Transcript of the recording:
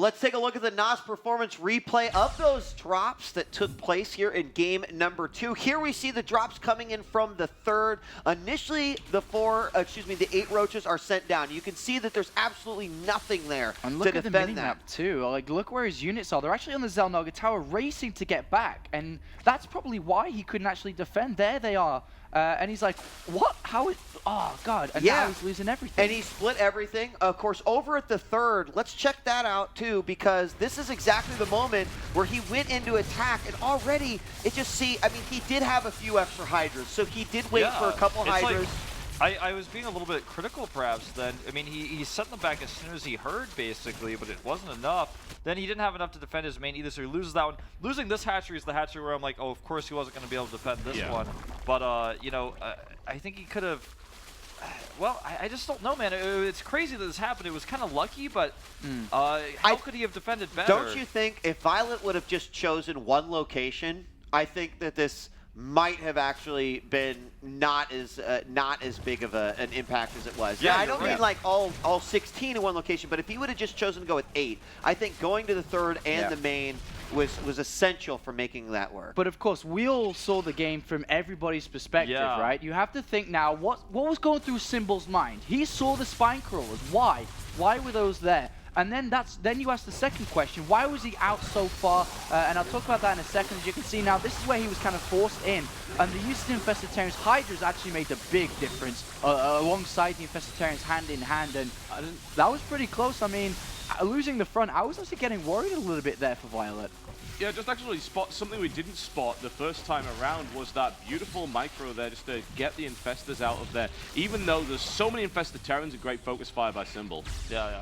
Well, let's take a look at the NOS performance replay of those drops that took place here in game number 2. Here we see the drops coming in from the third. Initially, the 8 roaches are sent down. You can see that there's absolutely nothing there and look to at the defend mini-map that. too. Like, look where his units are. They're actually on the Zelnaga Tower racing to get back, and that's probably why he couldn't actually defend. There they are. And he's like, what? How is... Oh, God. And now he's losing everything. And he split everything. Of course, over at the third, let's check that out, too, because this is exactly the moment where he went into attack, and already, I mean, he did have a few extra Hydras, so he did wait for a couple Hydras. I was being a little bit critical, perhaps, then. I mean, he sent them back as soon as he heard, basically, but it wasn't enough. Then he didn't have enough to defend his main either, so he loses that one. Losing this hatchery is the hatchery where I'm like, oh, of course he wasn't going to be able to defend this one. But, you know, I think he could have... Well, I just don't know, man. It's crazy that this happened. It was kind of lucky, but how could he have defended better? Don't you think if Violet would have just chosen one location, I think that this might have actually been not as big of an impact as it was. Yeah, I don't mean like all 16 in one location, but if he would have just chosen to go with 8, I think going to the third and the main was essential for making that work. But of course, we all saw the game from everybody's perspective, right? You have to think now, what was going through Symbol's mind? He saw the spine crawlers. Why? Why were those there? And then you ask the second question, why was he out so far? And I'll talk about that in a second. As you can see now, this is where he was kind of forced in. And the use of the Infestitarians, Hydras actually made a big difference alongside the Infestitarians hand in hand. And that was pretty close. I mean, losing the front, I was actually getting worried a little bit there for Violet. Yeah, just actually spot something we didn't spot the first time around was that beautiful micro there just to get the Infestors out of there. Even though there's so many Infestitarians, a great focus fire by Symbol. Yeah.